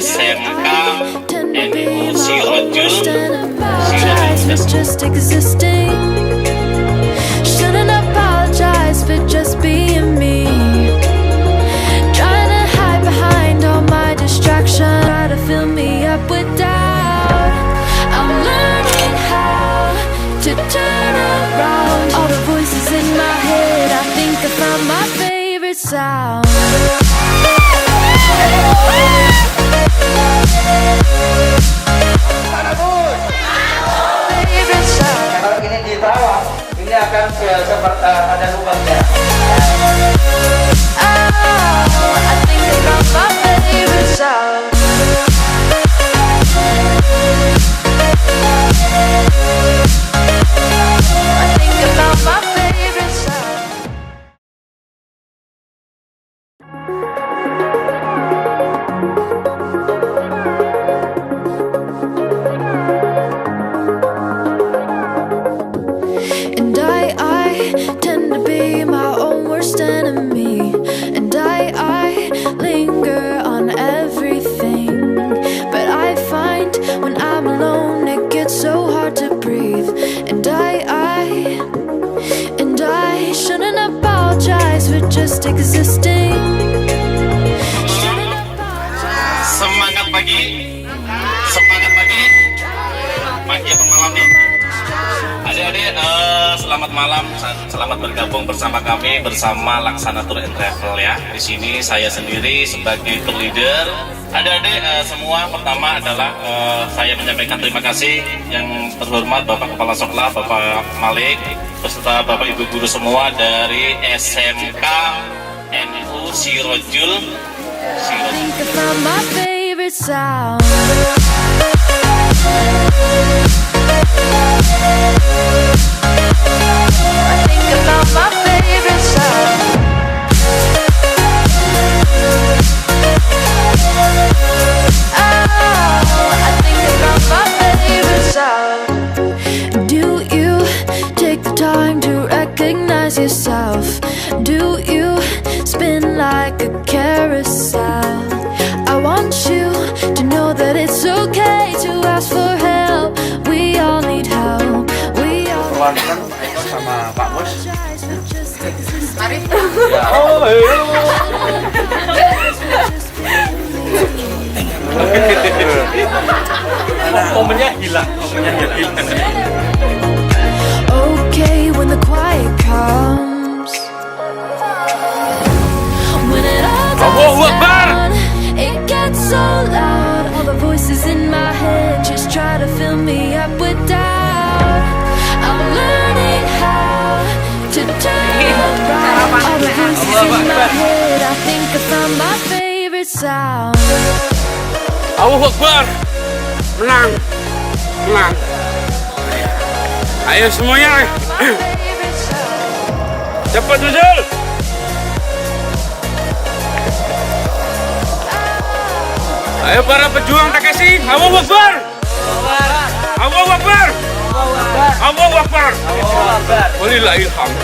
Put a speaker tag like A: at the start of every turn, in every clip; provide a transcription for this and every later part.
A: SMK NU Sirojul
B: just existing. Shouldn't apologize for just being me. Trying to hide behind all my distractions. Try to fill me up with doubt. I'm learning how to turn around all the voices in my head. I think I found my favorite sound.
C: Kalau ini ditawa, ini akan seperti ada lubangnya.
B: I think about my favorite sound. I think about my favorite sound. And I tend to be my own worst enemy. And I linger on everything. But I find when I'm alone it gets so hard to breathe. And I shouldn't apologize for just existing. Shouldn't apologize.
A: Semangat pagi, semangat pagi, pagi apa malam nih? Adik-adik, selamat malam, selamat bergabung bersama kami bersama Laksana Tour and Travel ya. Di sini saya sendiri sebagai tour leader. Adik-adik semua, pertama adalah saya menyampaikan terima kasih yang terhormat Bapak Kepala Sekolah, Bapak Malik, beserta Bapak Ibu guru semua dari SMK NU Sirojul.
B: I think I found my favorite sound. I think about my favorite sound. I think about my favorite sound. Do you take the time to recognize yourself? Do you spin like a carousel? I want you to know that it's okay to ask for help. We all need help. We all
C: Perwakilan Pak Eko sama Pak Mus.
B: Mari.
C: Oh, momennya hilang,
B: Okay when the quiet comes. When it all dies down, it gets so loud. All the voices in my head just try to fill me up with doubt. I'm learning how to turn around. All the voices in my head, I think I found my favorite sound.
D: Allahu Akbar. Menang. Menang. Ayo semuanya. Cepat Nuzul. Ayo para pejuang Takeshi. Allahu Akbar. Allahu Akbar. Allahu Akbar. Walillahil hamd.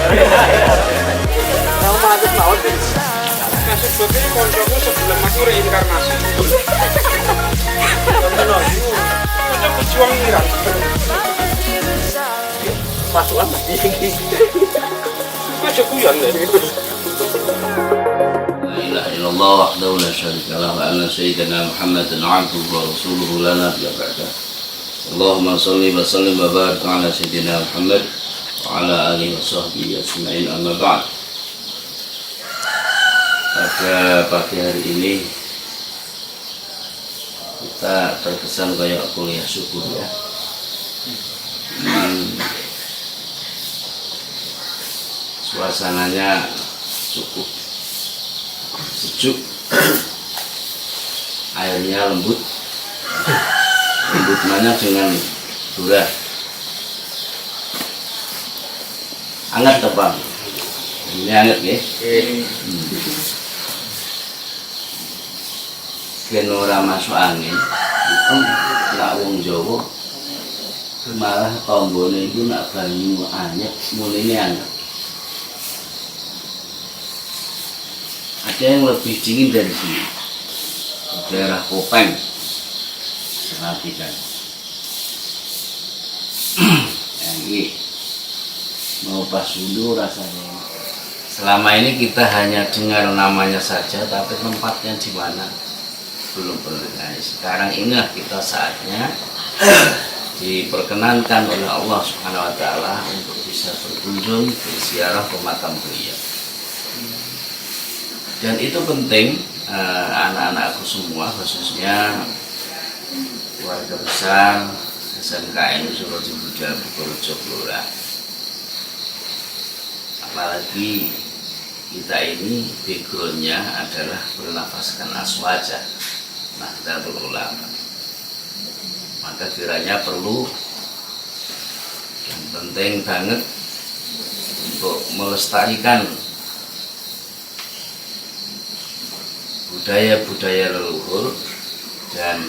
D: Masuk sebagai koncoku sebelum aku reinkarnasi. Kita pejuang Iran. Masuk apa? Masuk kuyon deh.
E: لا إله إلا الله وحده لا شريك له وأن سيدنا محمدا عبده ورسوله لا نبي بعده اللهم صل وسلم وبارك على سيدنا محمد وعلى آله وصحبه أجمعين أما بعد. Pada pagi hari ini kita terkesan kayak kuliah subuh ya. Suasananya cukup sejuk, airnya lembut mana dengan durah hangat tebang ini hangat ya. Kenora masuk angin itu nak wong Jawa malah tombone itu nak banyu anyep muline hangat. Ada yang lebih dingin dari sini, daerah Kopeng perhatikan. Ini mau pas dulu rasanya. Selama ini kita hanya dengar namanya saja, tapi tempatnya di mana belum pernah. Sekarang inilah kita saatnya diperkenankan oleh Allah Subhanahu wa Ta'ala untuk bisa berkunjung berziarah ke makam beliau. Dan itu penting, anak-anakku semua, khususnya keluarga besar SMKN Suroji Buddha Purworejo Blora. Apalagi kita ini backgroundnya adalah bernafaskan aswaja, Nahdlatul Ulama. Maka kiranya perlu yang penting banget untuk melestarikan budaya-budaya leluhur dan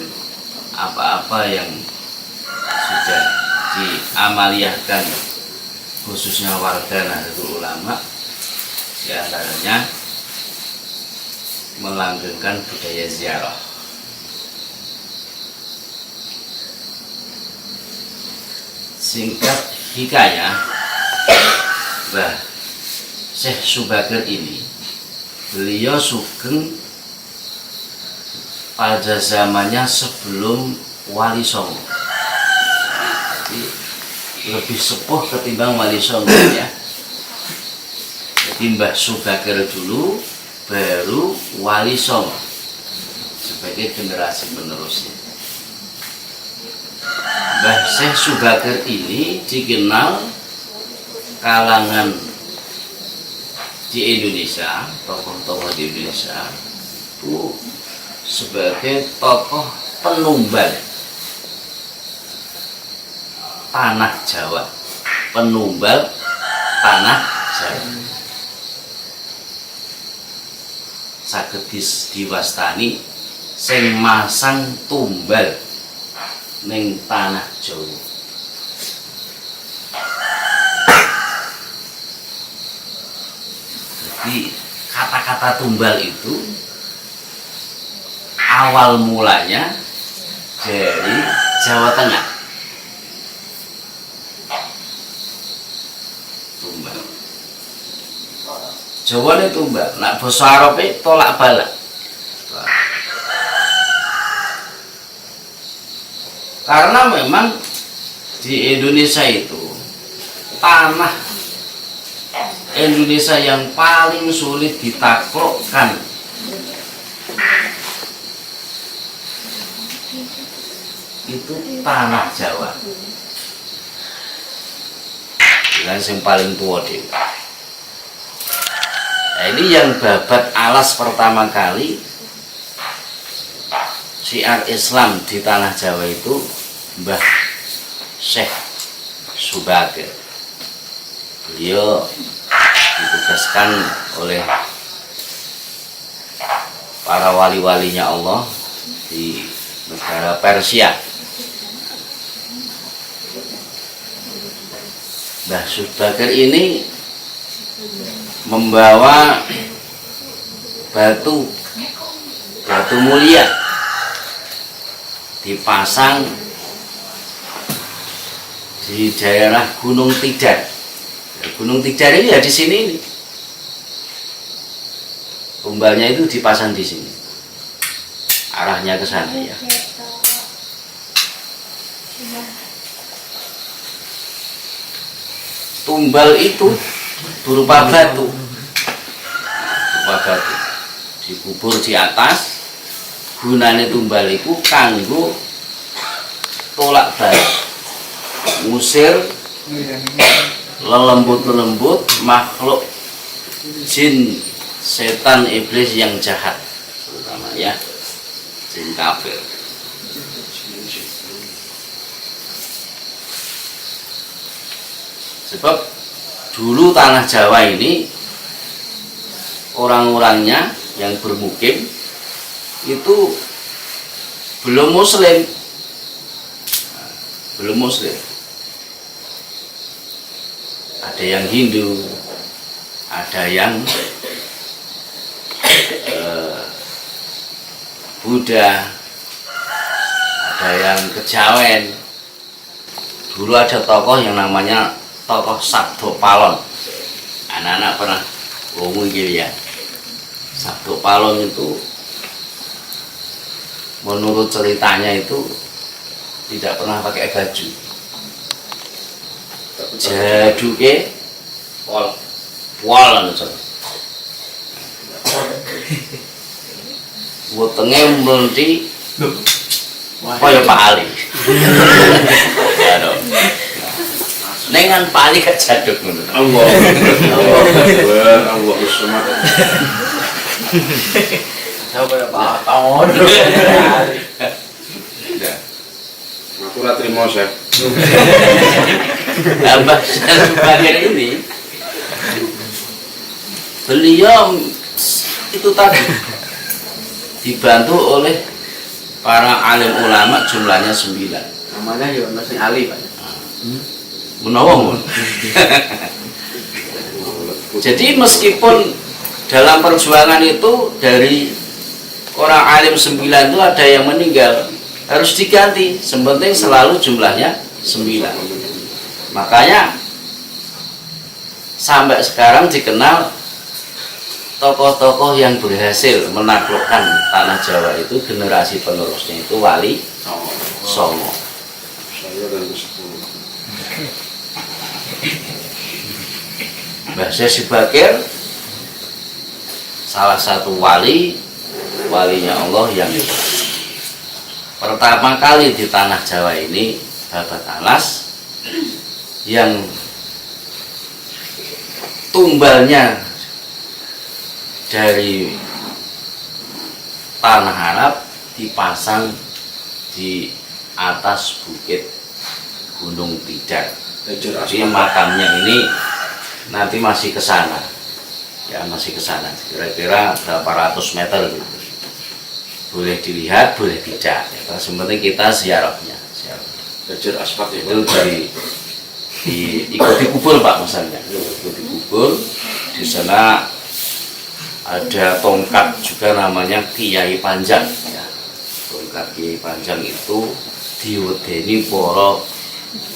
E: apa-apa yang sudah diamaliyahkan khususnya warga Nahdlatul Ulama, di antaranya melanggengkan budaya ziarah. Singkat hikayah, Mbah Syekh Subagir ini beliau sugeng pada zamannya sebelum Wali Songo. Jadi lebih sepuh ketimbang Wali Songo ya. Jadi Mbah Subagir dulu baru Wali Songo sebagai generasi penerusnya. Mbah Syekh Subagir ini dikenal kalangan di Indonesia, tokoh-tokoh di Indonesia itu sebagai tokoh penumbal tanah Jawa, penumbal tanah Jawa. Saged diwastani sing masang tumbal ning tanah Jawa. Jadi kata-kata tumbal itu awal mulanya dari Jawa Tengah. Tumbal. Jawa ini tumbal, nak basa Arabe tolak balak. Karena memang di Indonesia itu tanah Indonesia yang paling sulit ditaklukkan itu tanah Jawa. Yang paling tua deh. Nah, ini yang babat alas pertama kali syiar Islam di tanah Jawa itu Mbah Syekh Subagir. Beliau ditugaskan oleh para wali-walinya Allah di negara Persia. Mbah Subagir ini membawa batu mulia dipasang di daerah Gunung Tidar. Gunung Tidar ini ya di sini ini. Tumbalnya itu dipasang di sini. Arahnya ke sana ya. Tumbal itu berupa batu. Dikubur di atas. Gunane tumbal itu kanggo tolak balik, ngusir lelembut makhluk jin, setan, iblis yang jahat, terutama ya jin kafir. Sebab dulu tanah Jawa ini orang-orangnya yang bermukim itu belum muslim. Ada yang Hindu, ada yang Buddha, ada yang kejawen. Dulu ada tokoh yang namanya tokoh Sabdo Palon. Anak-anak pernah ngomong gitu ya. Sabdo Palon itu menurut ceritanya itu tidak pernah pakai baju. Jaduke pol wetenge mlenti kaya Pak Ali. Ya dong. Nengan Pak Ali gak jaduk ngono.
D: Allah Bismillah.
E: Coba Pak tahun.
D: Aku ora trimo, Chef.
E: Mbah Subagir ini beliau itu tadi dibantu oleh para alim ulama jumlahnya 9.
C: Namanya ya masih Ali Pak.
E: Menawa. Jadi meskipun dalam perjuangan itu dari orang alim 9 itu ada yang meninggal, harus diganti, sepenting selalu jumlahnya 9. Makanya sampai sekarang dikenal tokoh-tokoh yang berhasil menaklukkan tanah Jawa itu generasi penerusnya itu Wali Songo.
D: Saya dan 10.
E: Mbah Subagir salah satu walinya Allah yang pertama kali di tanah Jawa ini, Babat Alas, yang tumbalnya dari tanah Arab dipasang di atas bukit Gunung Tidar. Jadi makamnya ini nanti masih ke sana, ya masih ke sana, kira-kira berapa ratus meter gitu. Boleh dilihat, boleh tidak. Ya, sebenarnya kita ziarahnya.
D: Belajar asfalt ya.
E: Itu ikut dikubur Pak misalnya, ikut dikubur. Di sana ada tongkat juga namanya Kiai Panjang. Ya. Tongkat Kiai Panjang itu diwedeni para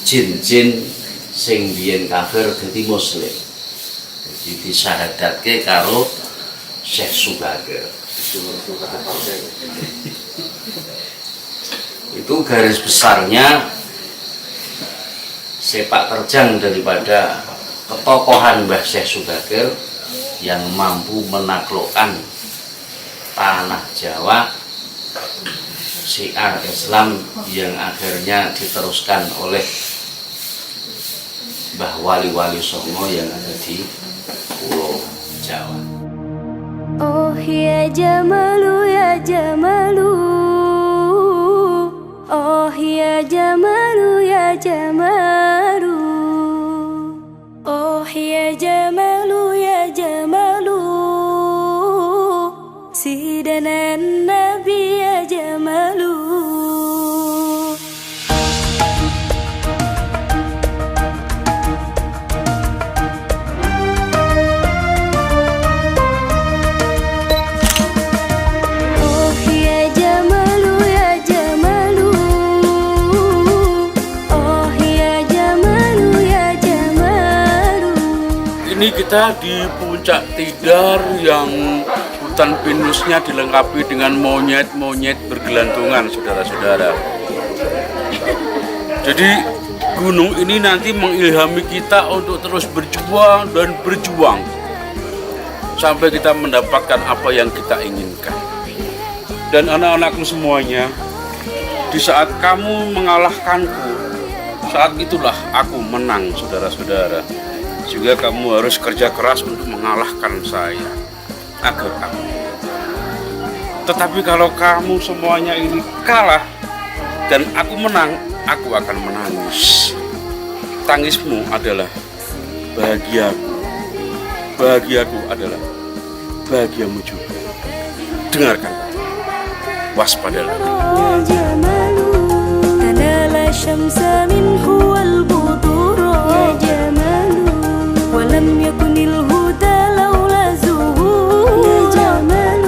E: jin-jin sing biyen kafir dadi muslim. Jadi disyahadatke karo Syekh Subagir. Itu garis besarnya sepak terjang daripada ketokohan Mbah Syekh Subagir yang mampu menaklukkan tanah Jawa, syiar Islam yang akhirnya diteruskan oleh Mbah Wali-wali Songo yang ada di Pulau Jawa.
B: Oh ya Jamalu ya Jamalu, oh ya Jamalu ya Jamalu, oh ya Jamalu ya Jamalu, Sidana Nabi ya Jamalu.
D: Ini kita di puncak Tidar yang hutan pinusnya dilengkapi dengan monyet-monyet bergelantungan, saudara-saudara. Jadi gunung ini nanti mengilhami kita untuk terus berjuang dan berjuang sampai kita mendapatkan apa yang kita inginkan. Dan anak-anakku semuanya, di saat kamu mengalahkanku, saat itulah aku menang, saudara-saudara. Juga kamu harus kerja keras untuk mengalahkan saya agar aku. Tetapi kalau kamu semuanya ini kalah dan aku menang, aku akan menangis. Tangismu adalah bahagiaku. Bahagiaku adalah bahagiamu juga. Dengarkan. Waspadalah. ولم يكن الهدى لولا زهور يا جمال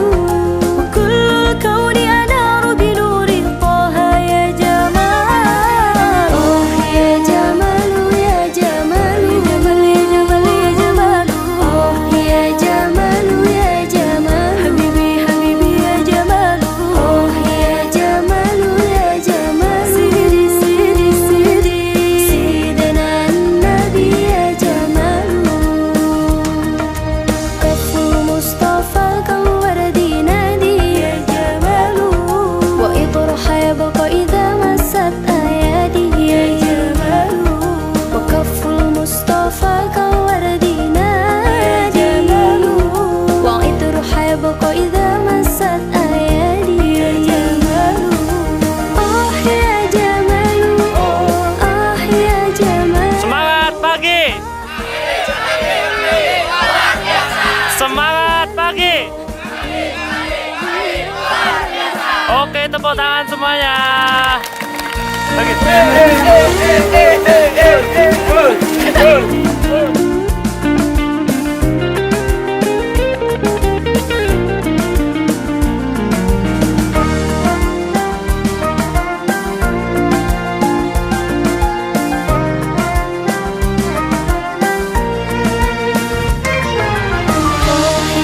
D: وكل الكون أنار بنور طه يا جمال يبقى إذا مست أيادي يا جمال آه يا جمال آه يا جمال
F: Semangat pagi. Semangat pagi. Oke, tepuk tangan semuanya. Oke.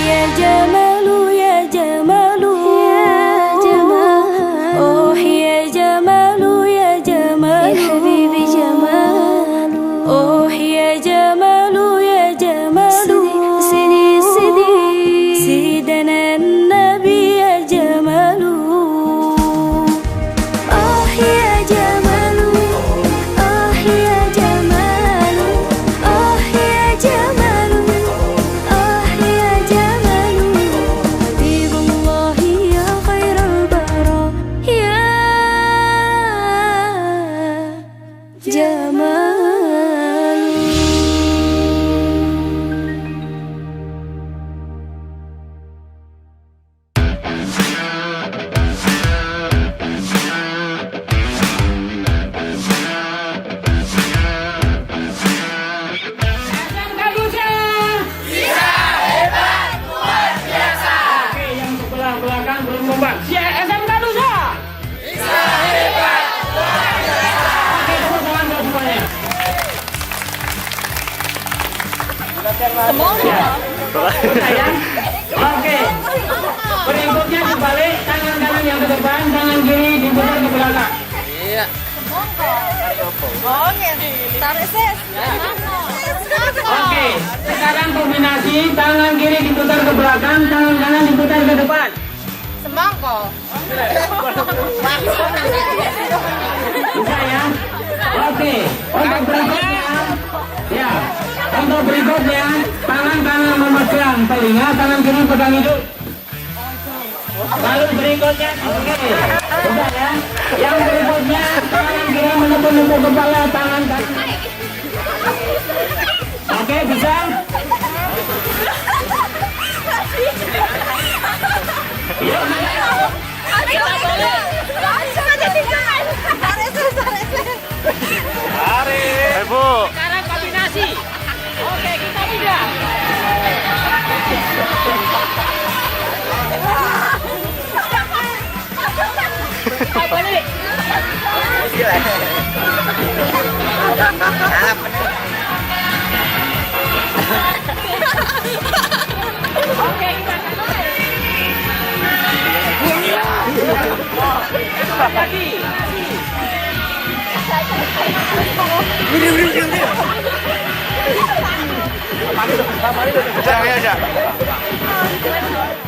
D: يا جمال يا جمال يا جمال أوه يا جمال يا جمال يا حبيبي جمال أوه يا جمال يا جمال سيدي سيدي سيدنا النبي يا جمال آه يا جمال آه يا جمال آه يا جمال آه يا جمال حبيب الله يا خير البراء يا جمال
F: Oke, yang sebelah belakang belum kompak. SMK Nusa. Bisa hebat, luar biasa. Oke, tepuk tangan buat semuanya. Udah ya? Oke. Berikutnya dibalik, tangan kanan yang ke depan, tangan kiri diputar ke belakang. Oke, sekarang kombinasi tangan kiri diputar ke belakang, tangan kanan diputar ke depan. Bisa ya? Oke, untuk berikutnya, ya, untuk berikutnya, tangan kanan memegang telinga, tangan kiri pegang hidung. Lalu berikutnya, oke, sudah ya. Yang berikutnya, tangan kiri menepuk-nepuk kepala, tangan kanan. Oke, bisa? Bu. Sekarang kombinasi. Oke, kita pindah. Balik. Oke, kita lagi.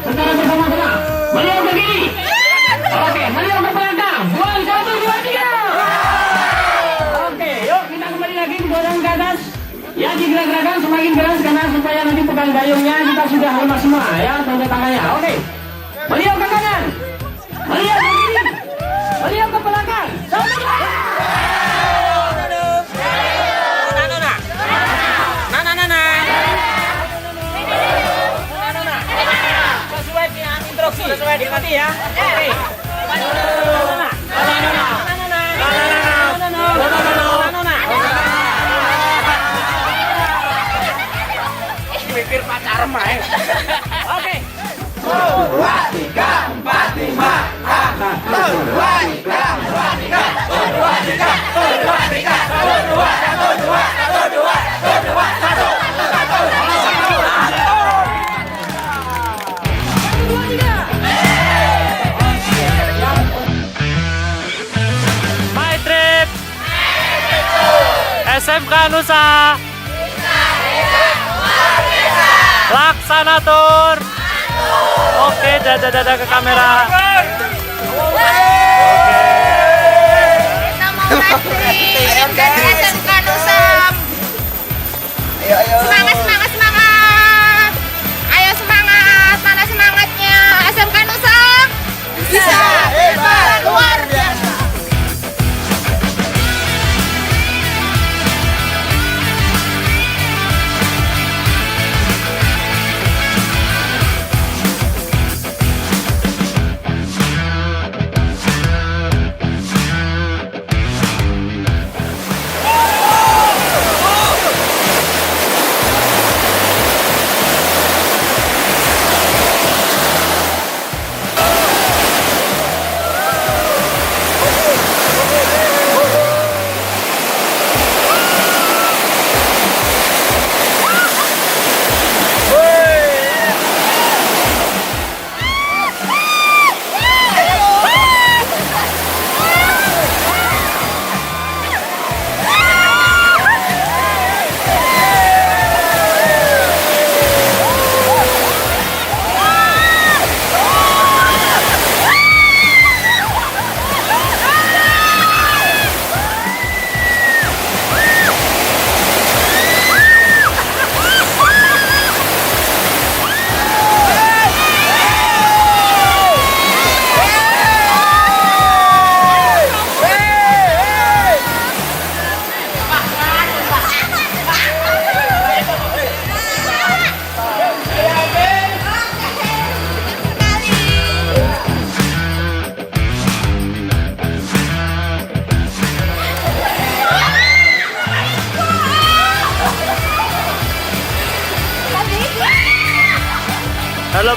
F: Sekarang bersama-sama. Beliau ke kiri. Oke, beliau ke belakang. 1, 2, 3. Oke, yuk kita kembali lagi dorong ke atas. Ya, digerak-gerakkan semakin keras karena supaya nanti pegang gayungnya kita sudah lemas semua ya, tanda tangannya. Oke. Beliau ke kanan. Beliau ke kiri. Beliau ke belakang. Sesuai dinikmati ya. Oke. Mikir pacaran main. Oke. 1, 2, 3, 4, 5. 1, 2, 3, 4, 5. 1, 2, 3, 1, 2, 3, 1, 2, 1, 2, 1, 2, 1, 2, 1. My trip SMK Nusa Laksanatur. Oke, dada ke kamera.
G: Kita mau naik dari SMK Nusa. Semangat, semangat, semangat. Ayo semangat, mana semangatnya?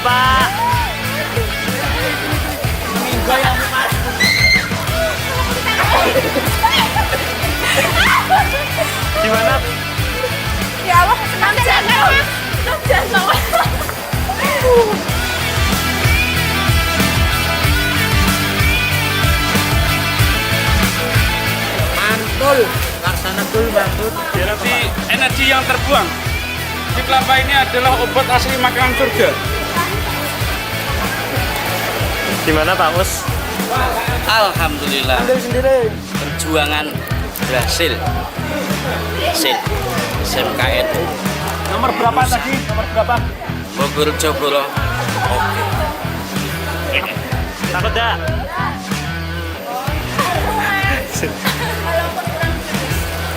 F: Pak. Gimana?
G: Ya Allah, senang jangan. Jangan.
C: Mantul, laksana tul mantul.
H: Berarti energi yang terbuang di kelapa ini adalah obat asli makanan surga.
F: Gimana Pak Mus?
E: Alhamdulillah perjuangan berhasil. SMKN
F: Nomor berapa tadi? Nomor berapa?
E: Bogor Jogoro.
F: Takut dah.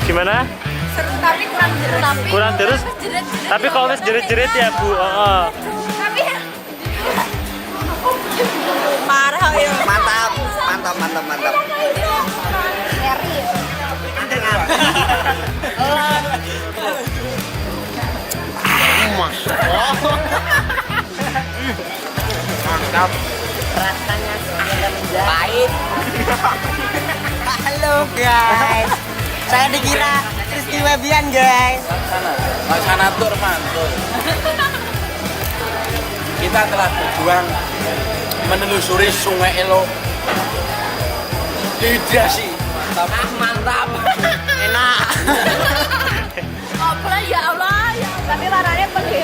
F: Gimana?
G: Seru tapi kurang jerit.
F: Kurang terus? Tapi kalau wis jerit-jerit ya Bu. Oh.
G: Tapi parah ya.
C: Mantap, mantap, mantap, mantap.
G: Eri.
C: Mantap.
G: Rasanya pahit.
C: Halo guys. Saya dikira Rizky Webian guys. Laksana tur mantul. Kita telah berjuang menelusuri Sungai Elo. Hidrasi. Mantap. Enak.
G: Apa ya Allah ya. Tapi warnanya pedih.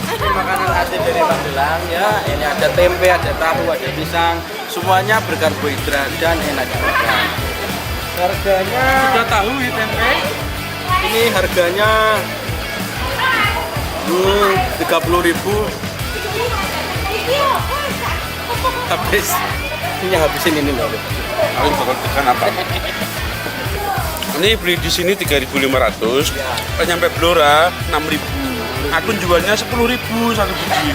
C: Ini makanan asli dari Magelang ya. Ini ada tempe, ada tahu, ada pisang. Semuanya berkarbohidrat dan enak juga. Harganya
H: Sudah tahu ya tempe?
C: ini harganya 30.000. Habis. Ini habisin ini loh.
H: Aku bakal tekan apa? Ini beli di sini 3.500, nyampe Blora 6.000. Aku jualnya 10.000 satu biji.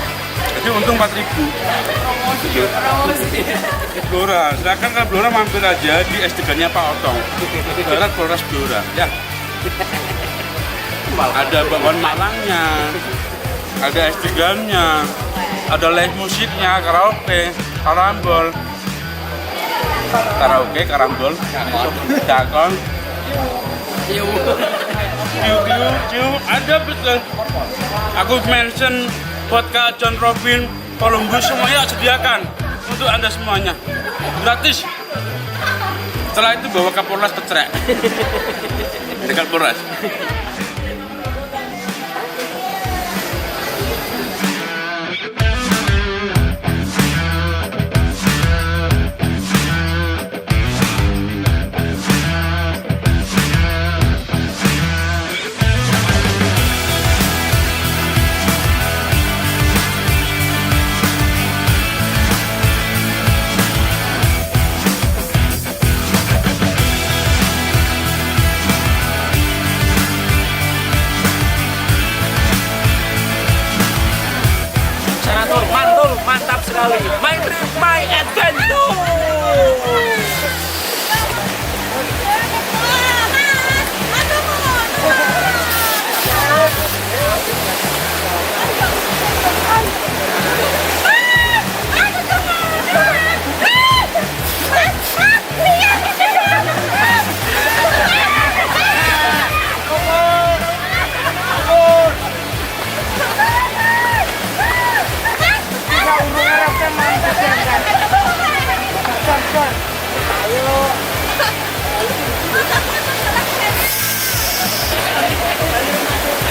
H: Jadi untung 4.000. Blora, silakan ke Blora mampir aja di S3-nya Pak Otong. Barat Polres Blora, ya. Ada bakwan Malangnya, ada S3-nya, ada live musiknya, karaoke, karambol. Karaoke, karambol, dakon, ciu, ada betul. Aku mention vodka John Robin, Columbus semuanya sediakan untuk Anda semuanya, gratis. Setelah itu bawa ke Polres Kecrek, dekat Polres.
F: Mantul, mantap sekali. My trip, my adventure.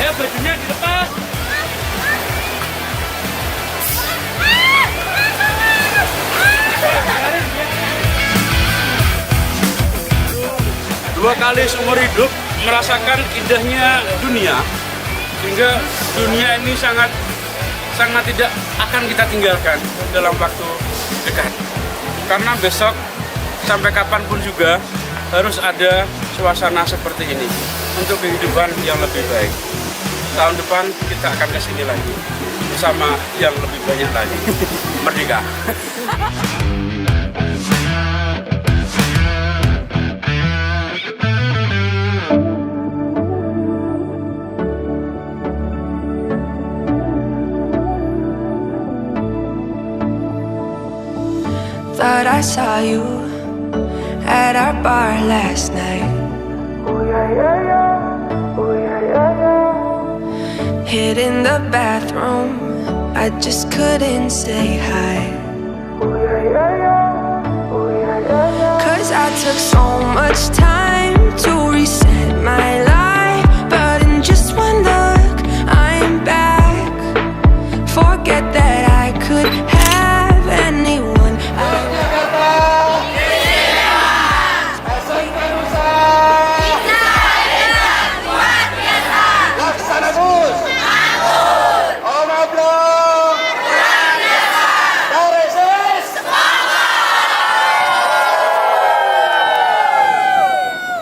H: Ayo bajunya dilepas. Dua kali seumur hidup merasakan indahnya dunia, sehingga dunia ini sangat tidak akan kita tinggalkan dalam waktu dekat. Karena besok sampai kapanpun juga harus ada suasana seperti ini untuk kehidupan yang lebih baik. Tahun depan kita akan kesini lagi bersama yang lebih banyak lagi. Merdeka.
B: I saw you at our bar last night. Hid in the bathroom, I just couldn't say hi. 'Cause I took so much time to reset my life, but in just one look, I'm back. Forget that I could have anyone.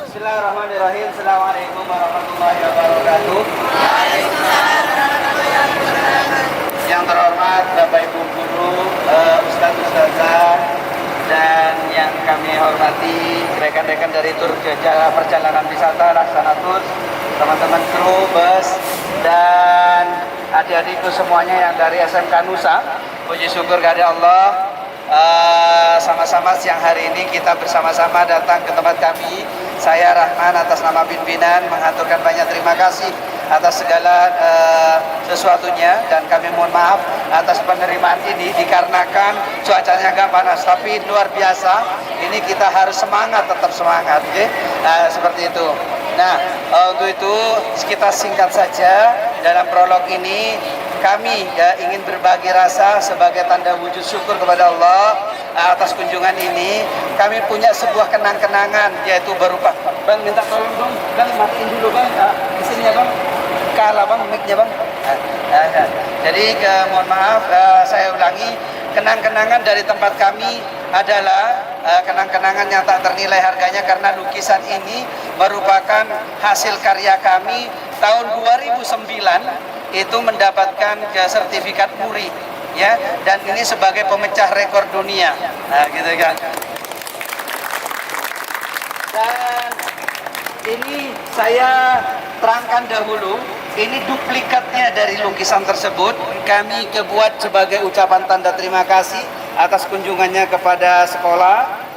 C: Bismillahirrahmanirrahim. Assalamualaikum warahmatullahi wabarakatuh. Yang terhormat Bapak Ibu Guru, Ustadz-Ustadzah, dan yang kami hormati rekan-rekan dari tur perjalanan wisata Laksanatur, teman-teman kru bus, dan adik-adikku semuanya yang dari SMK Nusa. Puji syukur kepada Allah, sama-sama siang hari ini kita bersama-sama datang ke tempat kami. Saya Rahman atas nama pimpinan mengaturkan banyak terima kasih atas segala sesuatunya, dan kami mohon maaf atas penerimaan ini dikarenakan cuacanya agak panas, tapi luar biasa. Ini kita harus semangat, tetap semangat, okay? Seperti itu. Nah, untuk itu kita singkat saja dalam prolog ini. Kami ingin berbagi rasa sebagai tanda wujud syukur kepada Allah atas kunjungan ini. Kami punya sebuah kenang-kenangan, yaitu berupa, Bang minta tolong Bang, Bang matiin dulu Bang, di sini ya Bang, kalah Bang mic-nya Bang. Jadi mohon maaf, saya ulangi, kenang-kenangan dari tempat kami adalah kenang-kenangan yang tak ternilai harganya, karena lukisan ini merupakan hasil karya kami tahun 2009. Itu mendapatkan sertifikat muri, ya, dan ini sebagai pemecah rekor dunia, gitu kan. Dan ini saya terangkan dahulu, ini duplikatnya dari lukisan tersebut. Kami kebuat sebagai ucapan tanda terima kasih atas kunjungannya kepada sekolah.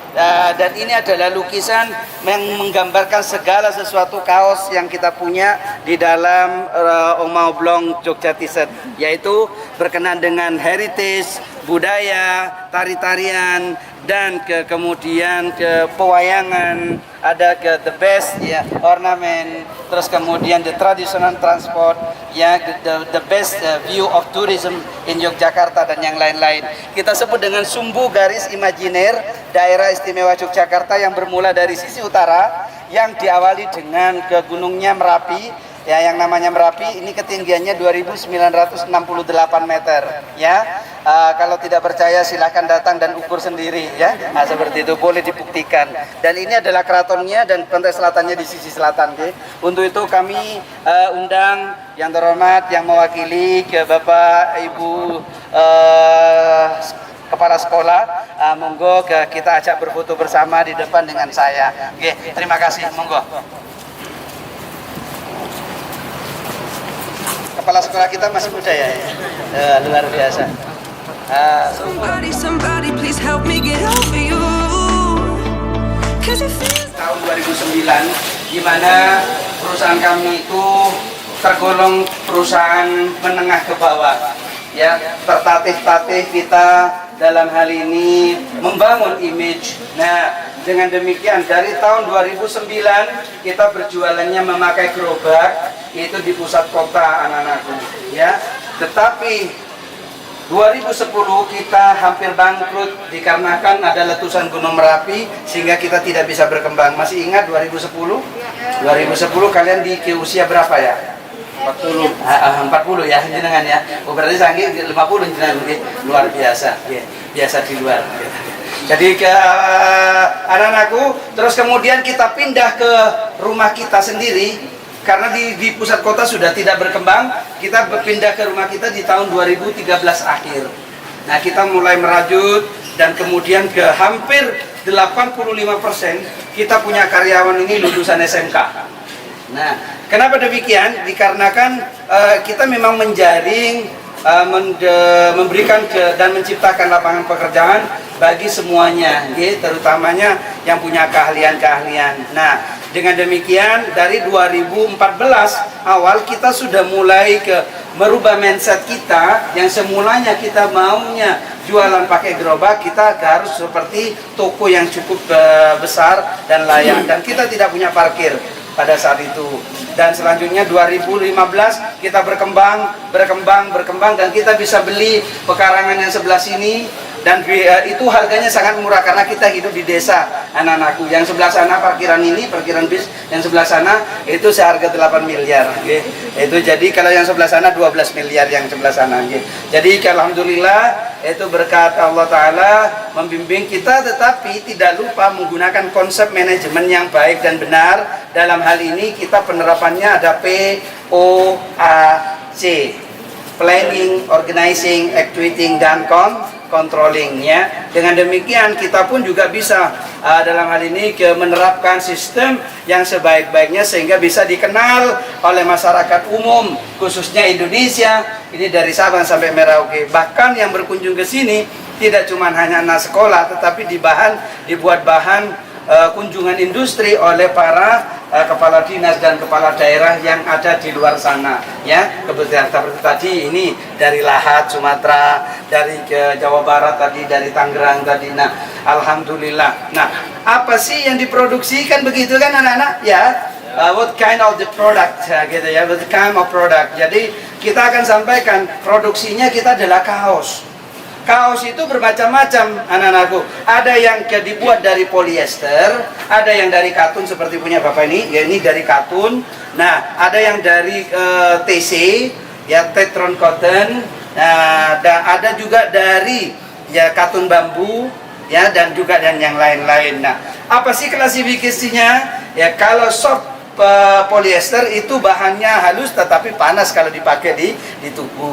C: Dan ini adalah lukisan yang menggambarkan segala sesuatu kaos yang kita punya di dalam Oma Oblong Jogja T-shirt, yaitu berkenaan dengan heritage, budaya, tari-tarian, dan kemudian ke pewayangan, ada ke the best ya ornamen, terus kemudian the traditional transport ya, the best view of tourism in Yogyakarta, dan yang lain-lain. Kita sebut dengan sumbu garis imajiner daerah istimewa Yogyakarta yang bermula dari sisi utara, yang diawali dengan ke gunungnya Merapi. Ya, yang namanya Merapi ini ketinggiannya 2.968 meter ya. Kalau tidak percaya silahkan datang dan ukur sendiri ya. Nah, seperti itu, boleh dibuktikan. Dan ini adalah keratonnya, dan pantai selatannya di sisi selatan. Okay? Untuk itu kami undang yang terhormat yang mewakili ke Bapak Ibu Kepala Sekolah, monggo kita ajak berfoto bersama di depan dengan saya. Oke, terima kasih, monggo. Kepala sekolah kita masih muda ya, luar biasa.
B: Somebody please help me get over you. 'Cause it feels
C: Tahun 2009, di mana perusahaan kami itu tergolong perusahaan menengah ke bawah. Ya, tertatih-tatih kita dalam hal ini membangun image. Nah, dengan demikian dari tahun 2009 kita berjualannya memakai gerobak, itu di pusat kota anak-anakku ya. Tetapi 2010 kita hampir bangkrut dikarenakan ada letusan Gunung Merapi, sehingga kita tidak bisa berkembang. Masih ingat 2010? 2010 kalian di usia berapa ya? 40. 40 ya jenengan ya. Oh, berarti sanggih 50 jenengan, luar biasa. Ya, biasa di luar. Jadi ke anak-anakku, terus kemudian kita pindah ke rumah kita sendiri. Karena di pusat kota sudah tidak berkembang, kita berpindah ke rumah kita di tahun 2013 akhir. Nah, kita mulai merajut, dan kemudian ke hampir 85% kita punya karyawan ini lulusan SMK. Nah, kenapa demikian? Dikarenakan kita memang menjaring memberikan dan menciptakan lapangan pekerjaan bagi semuanya, terutamanya yang punya keahlian-keahlian. Nah, dengan demikian dari 2014 awal kita sudah mulai merubah mindset kita yang semulanya kita maunya jualan pakai gerobak, kita harus seperti toko yang cukup besar dan layak, dan kita tidak punya parkir pada saat itu. Dan selanjutnya 2015 kita berkembang dan kita bisa beli pekarangan yang sebelah sini, dan itu harganya sangat murah karena kita hidup di desa anak-anakku. Yang sebelah sana parkiran bis, yang sebelah sana itu seharga 8 miliar. Itu jadi kalau yang sebelah sana 12 miliar yang sebelah sana. Jadi alhamdulillah itu berkat Allah Ta'ala membimbing kita, tetapi tidak lupa menggunakan konsep manajemen yang baik dan benar. Dalam hal ini kita penerapannya ada POAC, Planning, Organizing, Actuating, dan Controlling, ya. Dengan demikian kita pun juga bisa dalam hal ini menerapkan sistem yang sebaik-baiknya sehingga bisa dikenal oleh masyarakat umum, khususnya Indonesia ini dari Sabang sampai Merauke. Bahkan yang berkunjung ke sini tidak cuma hanya anak sekolah, tetapi dibuat bahan kunjungan industri oleh para kepala dinas dan kepala daerah yang ada di luar sana, ya. Kebetulan seperti tadi ini dari Lahat Sumatera, dari ke Jawa Barat tadi, dari Tangerang tadi. Nah, alhamdulillah. Nah, apa sih yang diproduksikan begitu kan anak-anak, ya? What kind of the product, gitu ya, what kind of product. Jadi kita akan sampaikan produksinya kita adalah kaos. Kaos itu bermacam-macam anak-anakku. Ada yang dibuat dari polyester, ada yang dari katun seperti punya Bapak ini, ya ini dari katun. Nah, ada yang dari TC, ya Tetron Cotton. Nah, ada juga dari ya katun bambu, ya, dan yang lain-lain. Nah, apa sih klasifikasinya? Ya kalau soft polyester itu bahannya halus tetapi panas kalau dipakai di tubuh.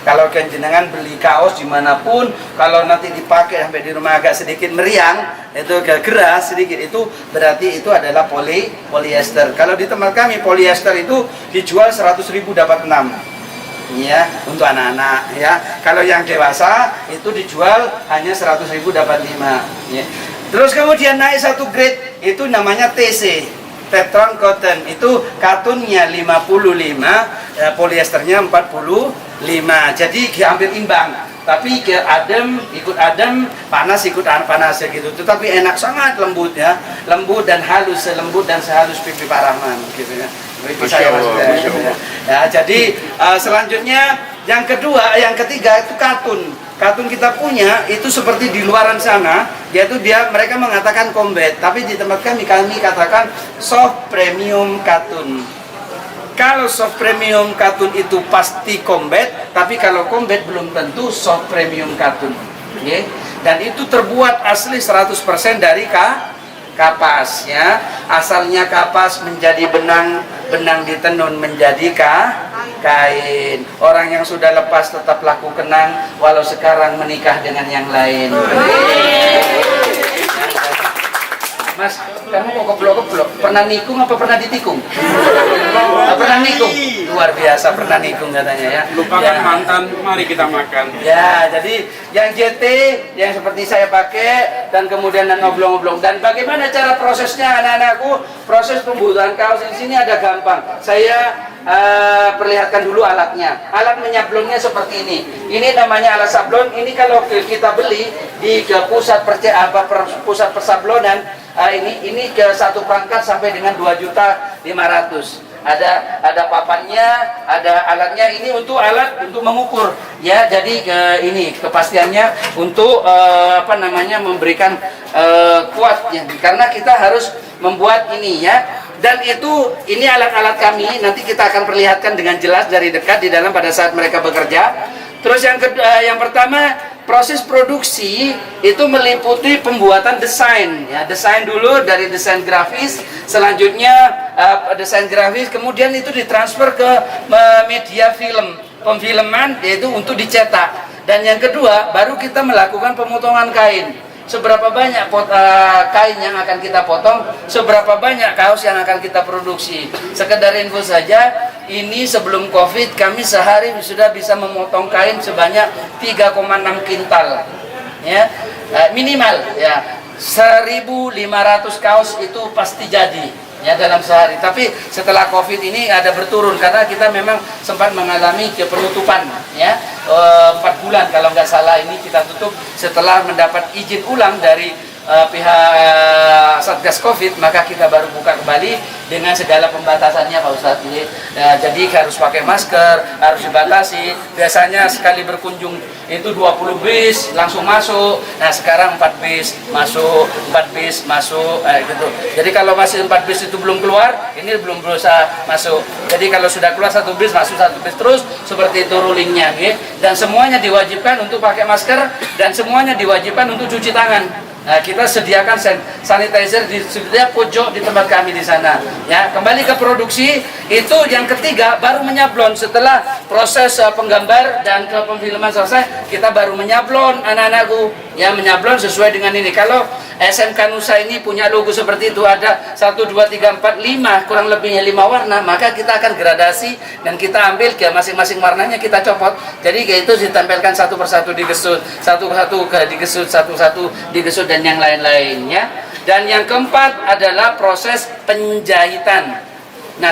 C: Kalau jenengan beli kaos dimanapun, kalau nanti dipakai sampai di rumah agak sedikit meriang, itu gerah sedikit, itu berarti itu adalah polyester. Kalau di tempat kami polyester itu dijual 100.000 dapat 6, ya, untuk anak-anak, ya. Kalau yang dewasa itu dijual hanya 100.000 dapat 5, ya. Terus kemudian naik satu grade, itu namanya TC, Tetron Cotton. Itu katunnya 55, polyesternya 45. Jadi hampir imbang. Tapi ikut adem, panas ikut panas, ya gitu. Tetapi enak, sangat lembut, ya. Lembut dan halus, selembut dan sehalus pipi Pak Rahman, gitu ya. Itu saya maksudnya. Ya, jadi selanjutnya yang ketiga itu katun. Katun kita punya itu seperti di luaran sana, yaitu mereka mengatakan combat, tapi di tempat kami katakan soft premium katun. Kalau soft premium katun itu pasti combat, tapi kalau combat belum tentu soft premium katun. Okay? Dan itu terbuat asli 100% dari kapas, ya. Asalnya kapas menjadi benang ditenun menjadi kain. Orang yang sudah lepas tetap laku kenang walau sekarang menikah dengan yang lain. Mas, kamu kok keblok-keblok? Pernah nikung apa pernah ditikung? Pernah nikung? Luar biasa, pernah nikung katanya, ya.
H: Lupakan
C: ya.
H: mantan, mari kita makan.
C: Ya, jadi yang JT yang seperti saya pakai dan kemudian ngoblong-ngoblong. Dan bagaimana cara prosesnya anak-anakku? Proses pembuatan kaos di sini ada gampang. Saya perlihatkan dulu alatnya. Alat menyablonnya seperti ini. Ini namanya alat sablon. Ini kalau kita beli di pusat persablonan, ini ke satu perangkat sampai dengan 2.500.000. Ada papannya, ada alatnya. Ini untuk alat untuk mengukur, ya. Jadi ini kepastiannya untuk memberikan kuat, ya. Karena kita harus membuat ini, ya. Dan ini alat-alat kami, nanti kita akan perlihatkan dengan jelas dari dekat di dalam pada saat mereka bekerja. Terus yang pertama, proses produksi itu meliputi pembuatan desain, ya. Desain dulu, dari desain grafis, selanjutnya desain grafis, kemudian itu ditransfer ke media pemfilman, yaitu untuk dicetak. Dan yang kedua, baru kita melakukan pemotongan kain. seberapa banyak kain yang akan kita potong, seberapa banyak kaos yang akan kita produksi. Sekedar info saja, ini sebelum Covid kami sehari sudah bisa memotong kain sebanyak 3,6 kintal, ya minimal ya. 1.500 kaos itu pasti jadi ya dalam sehari. Tapi setelah Covid ini ada berturun karena kita memang sempat mengalami penutupan ya 4 bulan kalau nggak salah ini kita tutup setelah mendapat izin ulang dari pihak Satgas Covid, maka kita baru buka kembali dengan segala pembatasannya Pak Ustadz. Jadi harus pakai masker, harus dibatasi. Biasanya sekali berkunjung itu 20 bis langsung masuk. Nah sekarang 4 bis masuk, 4 bis masuk, gitu. Jadi kalau masih 4 bis itu belum keluar, ini belum berusaha masuk. Jadi kalau sudah keluar 1 bis masuk 1 bis terus, seperti itu rulingnya, gitu. Dan semuanya diwajibkan untuk pakai masker dan semuanya diwajibkan untuk cuci tangan. Nah, kita sediakan sanitizer di setiap pojok di tempat kami di sana. Ya, kembali ke produksi itu yang ketiga baru menyablon setelah proses penggambar dan ke pemfilman selesai, kita baru menyablon anak-anakku. Ya, menyablon sesuai dengan ini. Kalau SMK Nusa ini punya logo seperti itu ada 1 2 3 4 5 kurang lebihnya 5 warna, maka kita akan gradasi dan kita ambil ke masing-masing warnanya kita copot. Jadi kayak itu ditempelkan satu persatu digesut, satu-satu digesut, satu-satu digesut dan yang lain-lainnya. Dan yang keempat adalah proses penjahitan. Nah,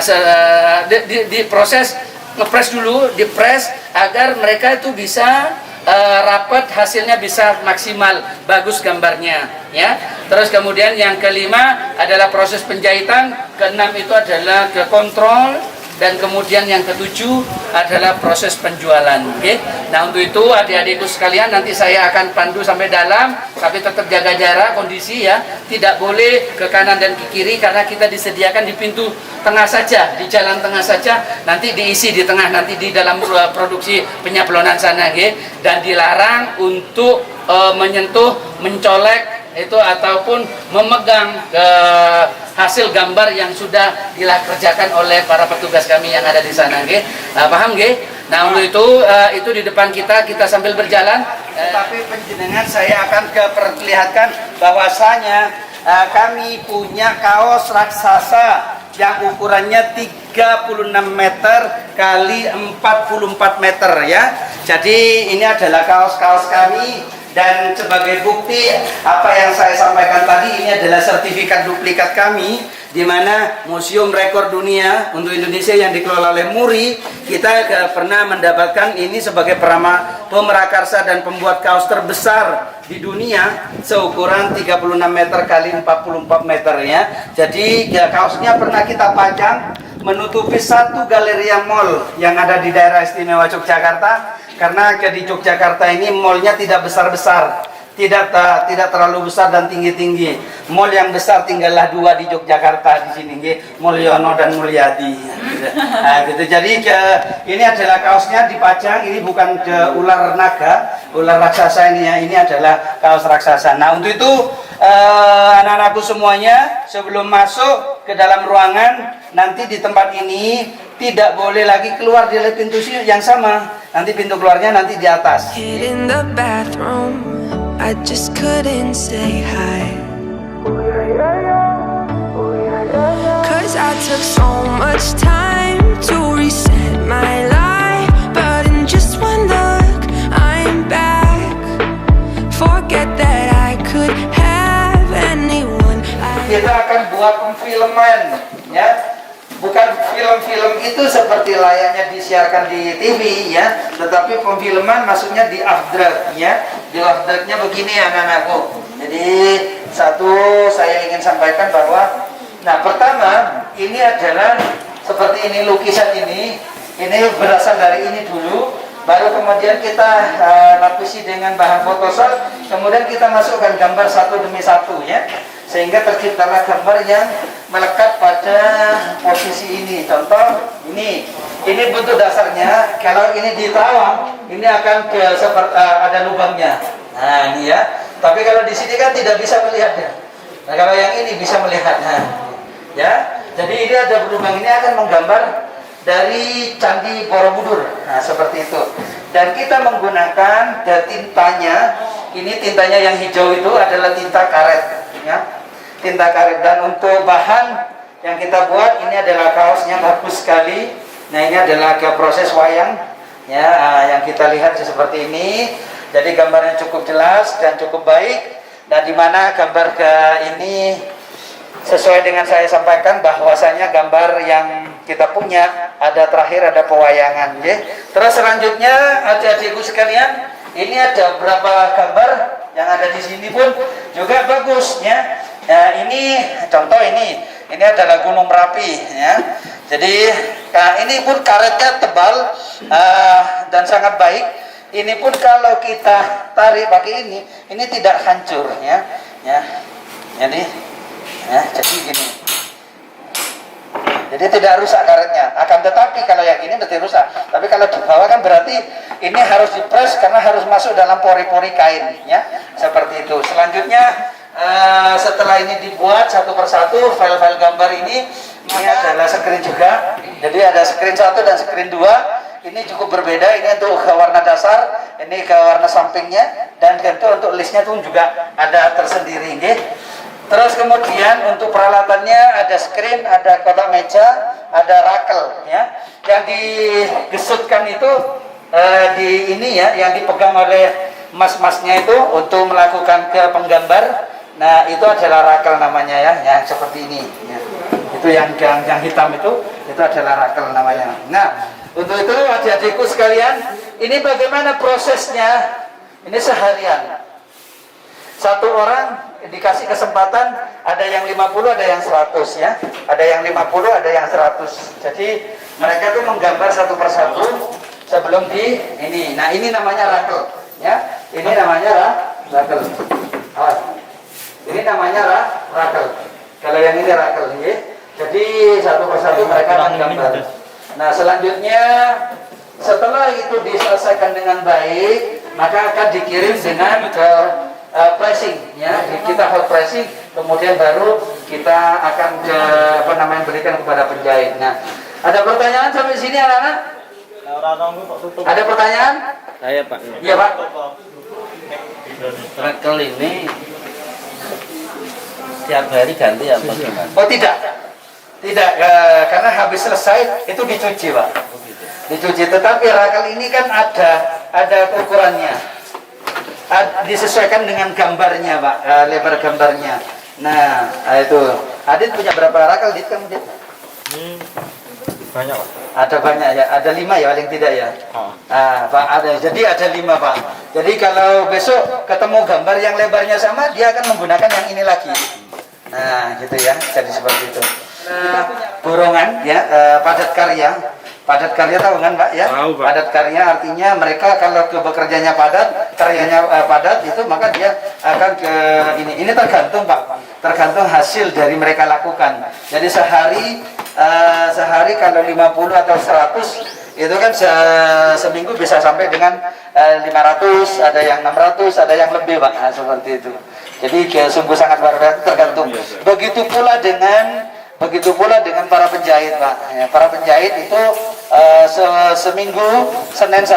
C: di proses ngepres dulu, dipres agar mereka itu bisa rapat, hasilnya bisa maksimal, bagus gambarnya, ya. Terus kemudian yang kelima adalah proses penjahitan, keenam itu adalah ke kontrol, dan kemudian yang ketujuh adalah proses penjualan. Oke. Nah untuk itu adik-adikku sekalian nanti saya akan pandu sampai dalam, tapi tetap jaga jarak kondisi ya, tidak boleh ke kanan dan ke kiri karena kita disediakan di pintu tengah saja, di jalan tengah saja, nanti diisi di tengah, nanti di dalam produksi penyablonan sana, oke. Dan dilarang untuk menyentuh, mencolek itu ataupun memegang hasil gambar yang sudah dikerjakan oleh para petugas kami yang ada di sana, nggih. Paham nggih? Nah, untuk itu di depan kita sambil berjalan, tapi penjenengan saya akan perlihatkan bahwasanya kami punya kaos raksasa yang ukurannya 36 meter kali 44 meter ya. Jadi ini adalah kaos-kaos kami. Dan sebagai bukti apa yang saya sampaikan tadi, ini adalah sertifikat duplikat kami, di mana Museum Rekor Dunia untuk Indonesia yang dikelola oleh MURI, kita pernah mendapatkan ini sebagai pemrakarsa dan pembuat kaos terbesar di dunia seukuran 36 meter kali 44 meter ya. Jadi ya, kaosnya pernah kita pajang menutupi satu Galeria Mall yang ada di daerah istimewa Yogyakarta. Karena di Yogyakarta ini mallnya tidak besar-besar, tidak terlalu besar dan tinggi-tinggi. Mall yang besar tinggallah 2 di Yogyakarta di sini, Mulyono dan Mulyadi. Nah, gitu. Jadi ini adalah kaosnya dipajang. Ini bukan ular naga, ular raksasa ini ya. Ini adalah kaos raksasa. Nah untuk itu anak-anakku semuanya sebelum masuk ke dalam ruangan nanti di tempat ini tidak boleh lagi keluar dari pintu yang sama. Nanti pintu keluarnya nanti di atas.
B: In the bathroom, I just couldn't say hi. 'Cause I took so much time to reset my life, but in just one look, I'm back. Forget that I could have anyone.
C: Kita akan buat pemfilman, ya. Bukan film-film itu seperti layaknya disiarkan di TV ya, tetapi pemfilman maksudnya di afdrak ya. Di afdraknya begini anak-anakku. Jadi satu saya ingin sampaikan bahwa, nah pertama ini adalah seperti ini lukisan ini berasal dari ini dulu, baru kemudian kita lapisi dengan bahan Photoshop, kemudian kita masukkan gambar satu demi satu ya. Sehingga terciptalah gambar yang melekat pada posisi ini. Contoh ini bentuk dasarnya. Kalau ini diterawang, ini akan ada lubangnya. Nah ini ya. Tapi kalau di sini kan tidak bisa melihatnya. Nah kalau yang ini bisa melihat. Nah, ya. Jadi ini ada lubang, ini akan menggambar dari Candi Borobudur. Nah seperti itu. Dan kita menggunakan tintanya, ini tintanya yang hijau itu adalah tinta karet, ya, tinta karet. Dan untuk bahan yang kita buat ini adalah kaosnya bagus sekali. Nah ini adalah proses wayang, ya, yang kita lihat seperti ini. Jadi gambarnya cukup jelas dan cukup baik. Dan di mana gambar ini sesuai dengan saya sampaikan bahwasanya gambar yang kita punya ada terakhir ada pewayangan, ya. Terus selanjutnya adik-adikku sekalian, ini ada beberapa gambar yang ada di sini pun juga bagus, ya. Ini contoh ini adalah Gunung Merapi, ya. Jadi ini pun karetnya tebal dan sangat baik. Ini pun kalau kita tarik pakai ini tidak hancur, ya. Jadi gini. Jadi tidak rusak karetnya. Akan tetapi kalau yang ini nanti rusak. Tapi kalau di bawah kan berarti ini harus dipres karena harus masuk dalam pori-pori kain, ya. Seperti itu. Selanjutnya setelah ini dibuat satu persatu file-file gambar ini adalah screen juga. Jadi ada screen 1 dan screen 2. Ini cukup berbeda, ini untuk ke warna dasar, ini ke warna sampingnya, dan tentu untuk listnya pun juga ada tersendiri, okay? Terus kemudian untuk peralatannya ada screen, ada kotak meja, ada rakel, ya. Yang digesutkan itu di ini, ya, yang dipegang oleh mas-masnya itu untuk melakukan ke penggambar. Nah itu adalah rakel namanya, ya, seperti ini, ya. Itu yang hitam itu adalah rakel namanya. Nah untuk itu adik-adikku sekalian, ini bagaimana prosesnya? Ini seharian. Satu orang dikasih kesempatan, ada yang 50, ada yang 100, ya. Ada yang 50, ada yang 100. Jadi mereka tuh menggambar satu persatu sebelum di ini. Nah ini namanya rakel, ya. Ini namanya rakel. Ini namanya rakel. Kalau yang ini rakel, ya. Jadi satu persatu mereka menggambar. Nah selanjutnya setelah itu diselesaikan dengan baik, maka akan dikirim dengan ke pressing, ya. Kita hot pressing, kemudian baru kita akan berikan kepada penjahit. Nah ada pertanyaan sampai sini anak-anak? Ada pertanyaan?
I: Saya Pak.
C: Iya Pak.
I: Rakel ini tiap hari ganti apa gimana?
C: Oh tidak. Tidak, karena habis selesai itu dicuci, Pak. Dicuci. Tetapi rakel ini kan ada ukurannya, disesuaikan dengan gambarnya, Pak, lebar gambarnya. Nah, itu. Adit punya berapa rakel, Dit? Kamu, Dit?
I: Banyak Pak.
C: Ada banyak, ya. Ada 5 ya, paling tidak, ya. Pak, ada. Jadi ada 5, Pak. Jadi kalau besok ketemu gambar yang lebarnya sama, dia akan menggunakan yang ini lagi. Nah, gitu ya. Jadi seperti itu. Borongan, ya, padat karya. Padat karya tahu kan Pak, ya?
H: Tahu, Pak.
C: Padat karya artinya mereka kalau bekerjanya padat, karyanya padat itu maka dia akan ke ini. Ini tergantung Pak, tergantung hasil dari mereka lakukan. Jadi sehari kalau 50 atau 100 itu kan seminggu bisa sampai dengan 500, ada yang 600, ada yang lebih Pak. Nah, seperti itu. Jadi sungguh sangat luar biasa, tergantung. Begitu pula dengan para penjahit Pak. Ya, para penjahit itu seminggu Senin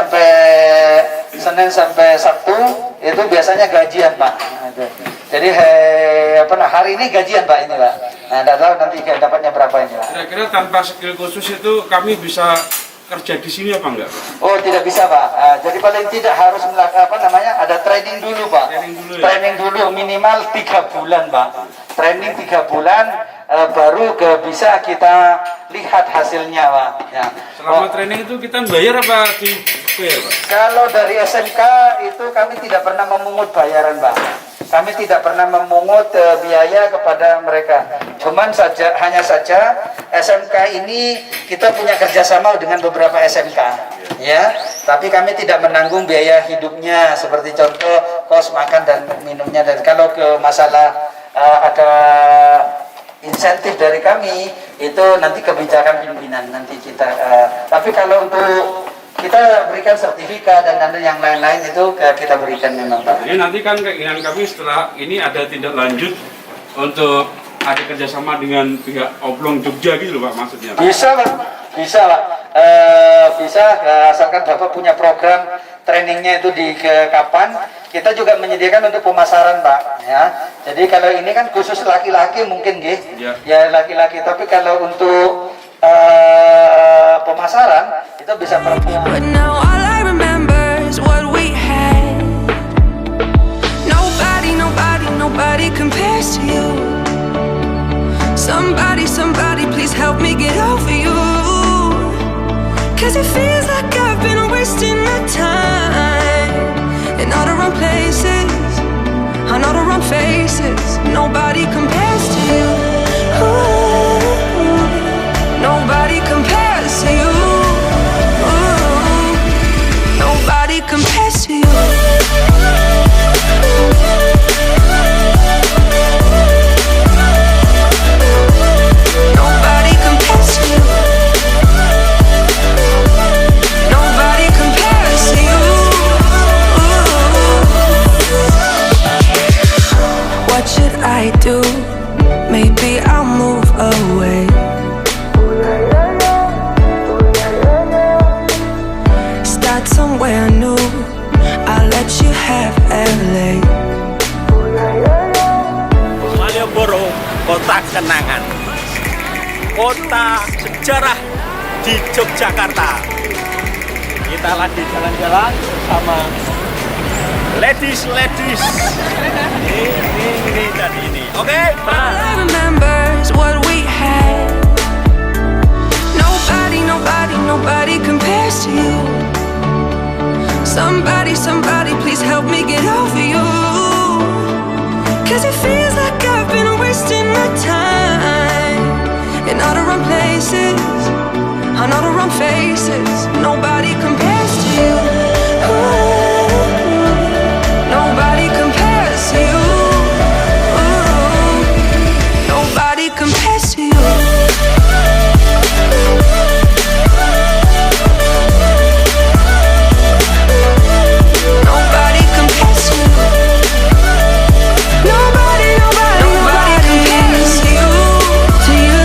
C: sampai Sabtu itu biasanya gajian Pak. Jadi hari ini gajian Pak ini Pak. Nah, tidak tahu nanti dapatnya berapa ini Pak.
H: Kira-kira tanpa skill khusus itu kami bisa kerja di sini apa enggak?
C: Oh tidak bisa Pak. Jadi paling tidak harus ada training dulu Pak. Training dulu minimal 3 bulan Pak. Training 3 bulan. Baru bisa kita lihat hasilnya Pak. Ya.
H: Selama training itu kita bayar apa dibayar Pak?
C: Kalau dari SMK itu kami tidak pernah memungut bayaran Pak. Kami tidak pernah memungut biaya kepada mereka. Hanya saja SMK ini kita punya kerjasama dengan beberapa SMK, ya. Tapi kami tidak menanggung biaya hidupnya seperti contoh kos makan dan minumnya. Dan kalau ke masalah ada insentif dari kami itu nanti kebijakan pimpinan nanti kita. Tapi kalau untuk kita berikan sertifikat dan yang lain-lain itu kita berikan memang Pak.
H: Jadi nanti kan keinginan kami setelah ini ada tindak lanjut untuk ada kerjasama dengan pihak Oblong Jogja gitu loh Pak maksudnya.
C: Bisa Pak, bisa Pak. bisa, asalkan Bapak punya program trainingnya itu di kapan. Kita juga menyediakan untuk pemasaran, Pak, ya. Jadi kalau ini kan khusus laki-laki mungkin, ya laki-laki. Tapi kalau untuk pemasaran itu bisa perempuan.
B: But now all I remember is what we had. Nobody compares to you. Somebody, please help me get over you. 'Cause it feels like I've been wasting my time in all the wrong places, on all the wrong faces. Nobody compares to you. Ooh, nobody compares to you. Ooh, nobody compares to you. I do, maybe I'll move away. Start somewhere new, I'll let you have LA.
J: Malioboro, kota kenangan, kota sejarah di Yogyakarta. Kita lagi jalan-jalan bersama ladies ini dan ini, oke?
B: All I remember is what we had. Nobody compares to you. Somebody, please help me get over you. 'Cause it feels like I've been wasting my time in all the wrong places, on all the wrong faces. Nobody compares to you. Ooh, nobody compares to you. Ooh, nobody compares to you. Nobody compares to you. Nobody compares to you. To you.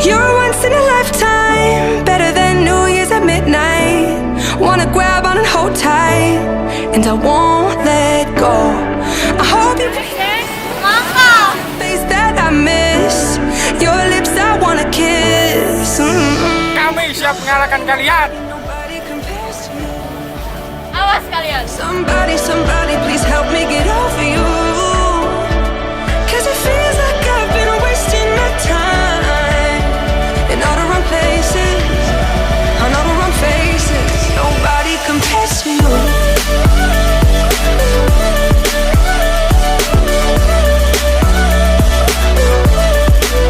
B: You're once in a lifetime, better than New Year's at midnight. Wanna grab on and hold tight, and I won't let go. I hope you face that I miss, your lips I wanna kiss.
H: Kami siap mengalahkan kalian.
B: Nobody compares to you.
G: Awas kalian.
B: Somebody, please help me get over you. 'Cause it feels like I've been wasting my time in all the wrong places, on all the wrong faces. Nobody compares to you.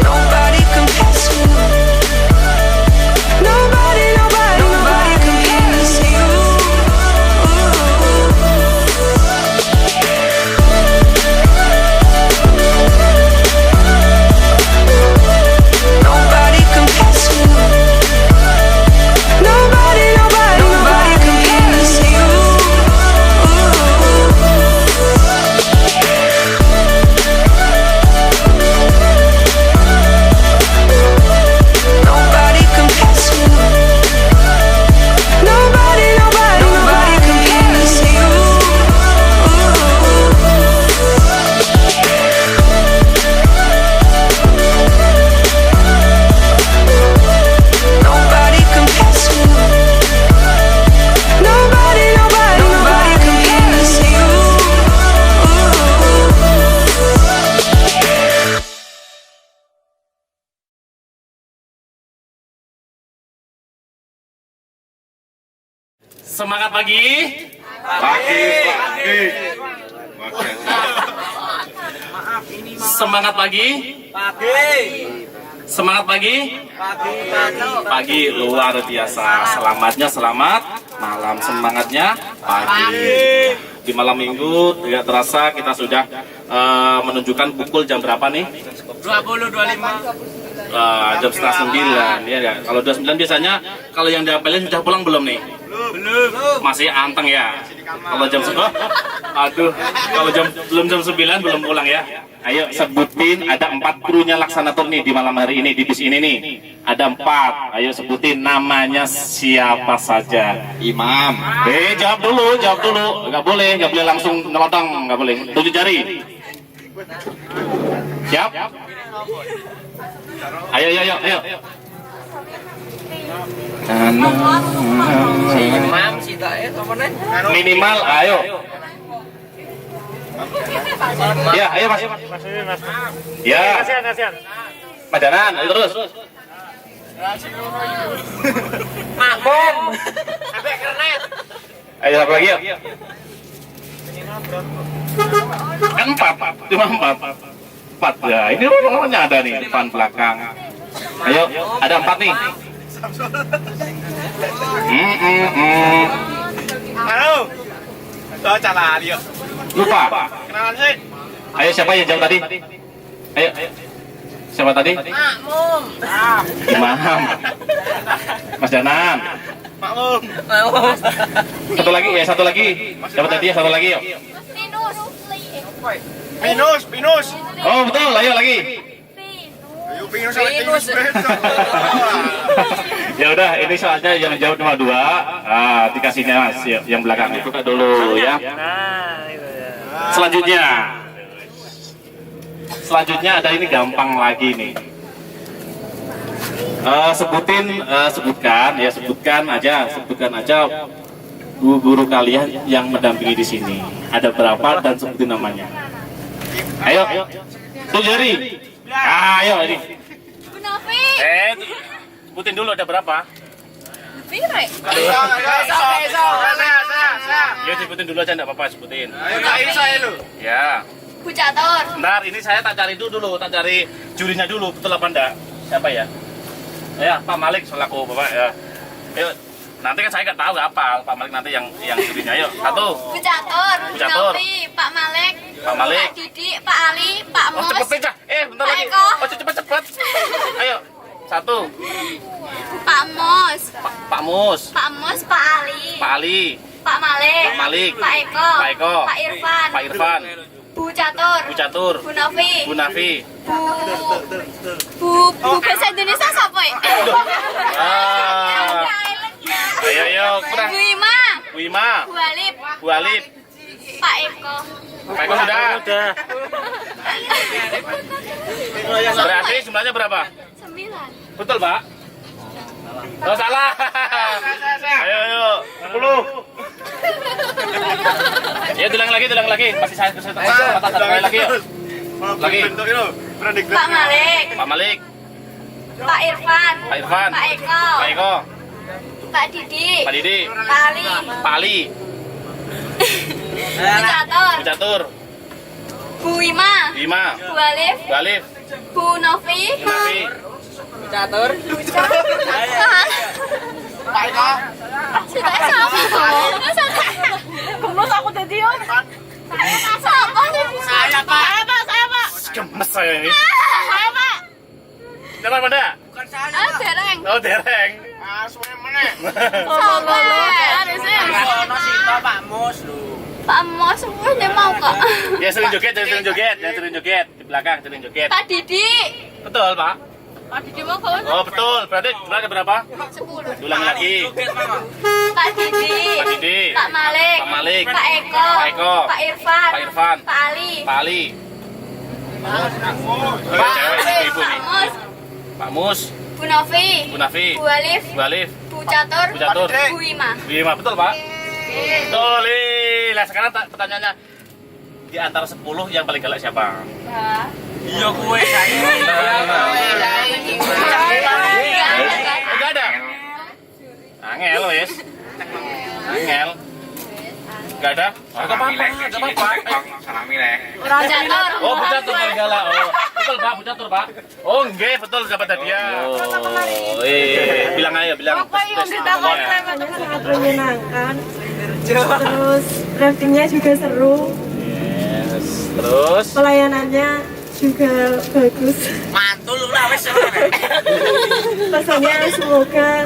B: Nobody compares to you. Nobody compares to you. Nobody compares to you. Nobody compares to you. Nobody compares to you. Nobody compares to you. Nobody compares to you. Nobody compares to you.
A: Semangat pagi. Semangat pagi. Semangat pagi. Pagi luar biasa. Selamat malam, semangatnya pagi. Di malam minggu tidak terasa kita sudah menunjukkan pukul jam berapa nih?
J: 20.25.
A: Jam setengah 9 ya. Kalau 29 biasanya kalau yang diapelin sudah pulang belum nih? Masih anteng ya. Kalau jam 9, aduh, kalau belum jam 9 belum pulang ya. Ayo sebutin, ada 4 krunya Laksanatur nih di malam hari ini di bis ini nih. Ada 4. Ayo sebutin namanya siapa saja.
J: Imam.
A: Jawab dulu. Nggak boleh langsung nelotong, nggak boleh. 7 jari. Siap? Ayo.
I: Si Imam, si Tae, temennya.
A: Minimal, ayo. Ya, ayo mas. Ya. Majanan, ayo terus.
I: Makmum. Sampai kernet.
A: Ayo satu lagi yuk. Kan 4, cuma 4 ya. Ini rumahnya ada nih depan belakang. Ayo, ada 4 nih.
J: Halo. Tuh cara dia.
A: Lupa.
J: Kenalan sih.
A: Ayo siapa yang jawab tadi? Ayo. Siapa tadi?
I: Makmum.
A: Imam. Mas Danan.
J: Makmum.
A: Satu lagi. Siapa tadi? Satu lagi yuk.
J: Pinus.
A: Oh betul, ayo lagi.
J: Ayo Pinus sama Pinus.
A: Ya udah, ini soalnya yang jawab cuma 2. Dikasihnya mas, yang belakang. Buka dulu ya. Selanjutnya ada ini gampang lagi nih. Sebutkan aja guru kalian yang mendampingi di sini. Ada berapa dan sebutin namanya. Ayo. 7 jari. Ayo ini.
G: Bu Novi.
A: Sebutin dulu ada berapa?
G: Pire.
A: Ya sebutin dulu aja enggak apa-apa, sebutin.
J: Ayo lu.
A: Ya.
G: Bu Catur.
A: Bentar, ini saya tak cari jurinya dulu, betul apa enggak? Siapa ya? Ya, Pak Malik selaku Bapak ya. Ayo, nanti kan saya nggak tahu apa Pak Malik nanti yang jurinya. Ayo, 1.
G: Bu Catur.
A: Bu Catur.
G: Novi, Pak Malik.
A: Pak Malik.
G: Pak Didi, Pak Ali, Pak
A: Oh,
G: Mus.
A: cepet aja. Bentar
G: Pak
A: lagi.
G: Eko.
A: Oh, cepet. Ayo. 1.
G: Pak Mus.
A: Pak Mus.
G: Pak Mus, Pak Ali.
A: Pak Ali.
G: Pak Malik.
A: Pak Malik.
G: Pak Eko.
A: Pak Eko.
G: Pak Irfan.
A: Pak Irfan.
G: Bu Catur.
A: Bu Catur.
G: Bu Novi.
A: Bu Nafi.
G: Bu bahasa Indonesia siapa ya?
A: Ayo, kurang.
G: Bu Ima.
A: Bu Ima. Bu Alip.
G: Pak Eko.
A: Pak Eko sudah. Berarti jumlahnya berapa?
G: 9.
A: Betul, Pak? Oh, salah. Ayo. 10. Ya, tulang lagi. Masih saya lagi yuk. Lagi.
G: Pak Malik.
A: Pak Malik.
G: Pak Irfan.
A: Pak Irfan.
G: Pak Eko.
A: Pak Eko.
G: Pak Didi.
A: Pak Didi.
G: Pak Ali.
A: Pak Ali.
G: Bu Catur.
A: Bu Catur.
G: Bu Ima.
A: Ima.
G: Bu Alif.
A: Bu Alif.
G: Bu Novi.
A: Bu Nafi.
I: Catur.
G: Pak Eko. Sudah sama. Gemes aku tadi yuk. Saya Pak.
A: Gemes saya ini.
G: Saya Pak.
A: Siapa pada?
J: Bukan saya.
G: Dereng.
A: Oh, dereng.
J: Semuanya mana?
G: Sampai.
J: Pak Mus lu.
G: Pak Mos, dia mau kok.
A: Ya sering joget di belakang sering joget.
G: Pak Didi.
A: Betul, Pak.
G: Pak Didi mau kok?
A: Oh, betul. Berarti jumlahnya berapa?
G: 10.
A: Ulang lagi.
G: Pak Didi.
A: Pak Didi.
G: Pak Malik.
A: Pak Malik.
G: Pak Eko.
A: Pak Eko.
G: Pak Irfan.
A: Pak Irfan.
G: Pak Ali.
A: Pak Ali. Cewek ibu nih.
G: Pak Mus.
A: Pak Mus.
G: Bu Novi.
A: Bu Nafi.
G: Bu Alif.
A: Bu Alif.
G: Bu Catur.
A: Bu Catur.
G: Bu Ima.
A: Bu Ima, betul, Pak? Betul. Lah sekarang pertanyaannya, di antara 10 yang paling galak siapa?
J: Iya gue saya.
A: Enggak ada. Angel wes. Angel. Enggak ada. Enggak apa-apa.
G: Bu Catur.
A: Oh, Bu Catur paling galak. Oh, betul, Pak, Bu Catur, Pak. Oh, nggih, betul dapat hadiah. Oh, bilang aja, bilang.
D: sangat menyenangkan. Terus raftingnya juga seru.
A: Yes. Terus
D: Pelayanannya juga bagus.
J: Mantul lah wes.
D: Pesannya semoga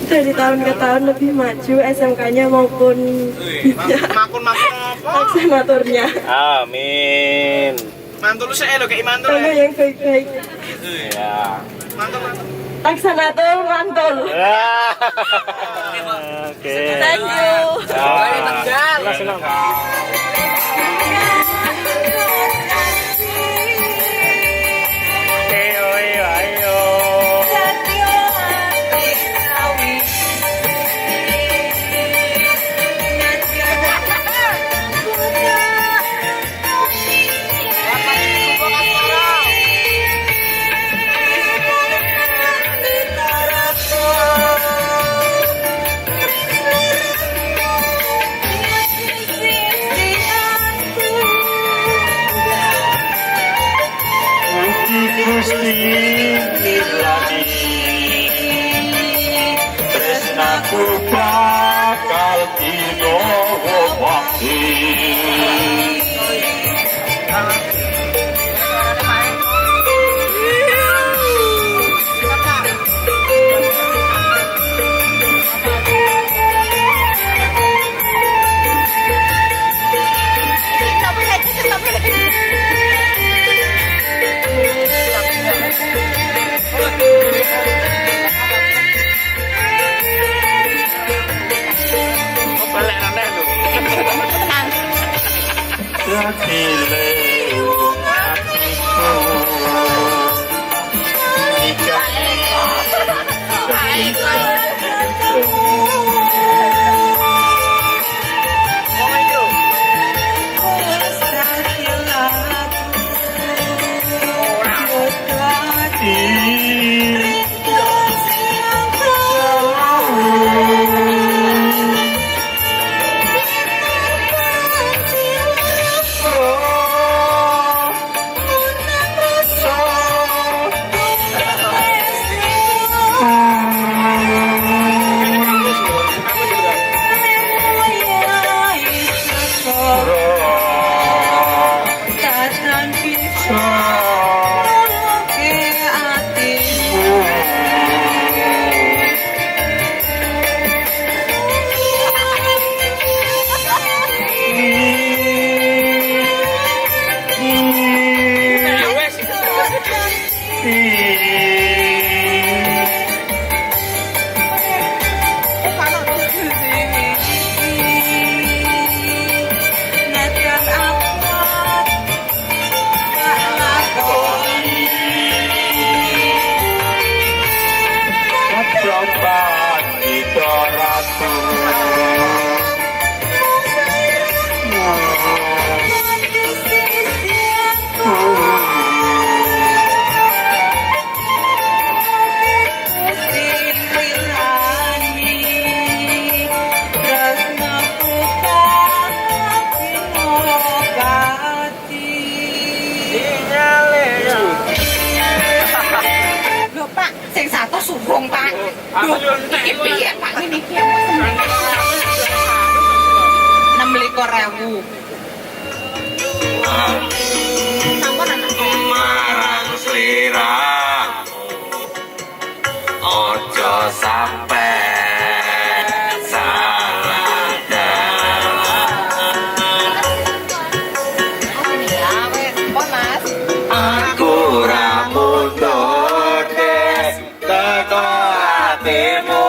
D: dari tahun ke tahun lebih maju SMK-nya maupun
J: Makun-makun apa?
D: vaksinatornya.
A: Amin.
J: Mantul saya lo kayak mantul.
D: Sama yang baik-baik.
A: Ya.
J: Mantul.
D: Vaksinator mantul.
A: Oke.
D: Thank you.
A: Gusti Nirlani tresnaku bakal dinowo bakti.
G: Sing satu subrung Pak. Duh, iki piye Pak ngene iki? 26.000. Sampun anak
A: Marang sliramu ojo sampe salah
G: Mas.
A: aku ramundur teko hatimu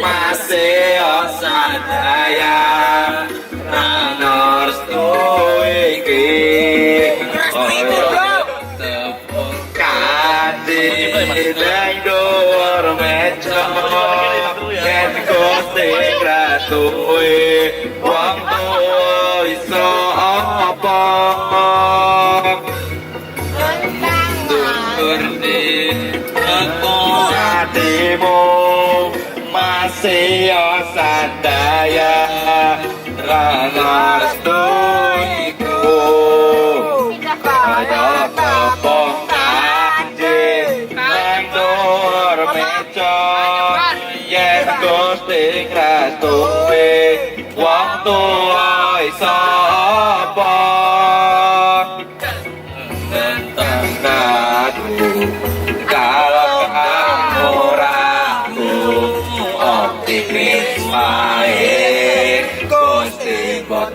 A: masih osadaya nanor stoiki tepung kadi dan dor meja yen koste gratuwe wong tuwa iso apa hatimu masih osadaya ranastu iku kaya tepung kanji nandur meja yen Gusti Kratuwe wong tuwa iso apa tentang kadu kalau kamu ragu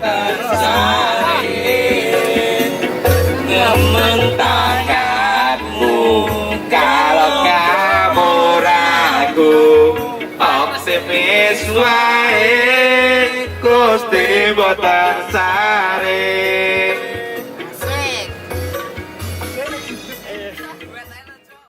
A: ngementanganmu kalau kamu ragu optimis wae Gusti boten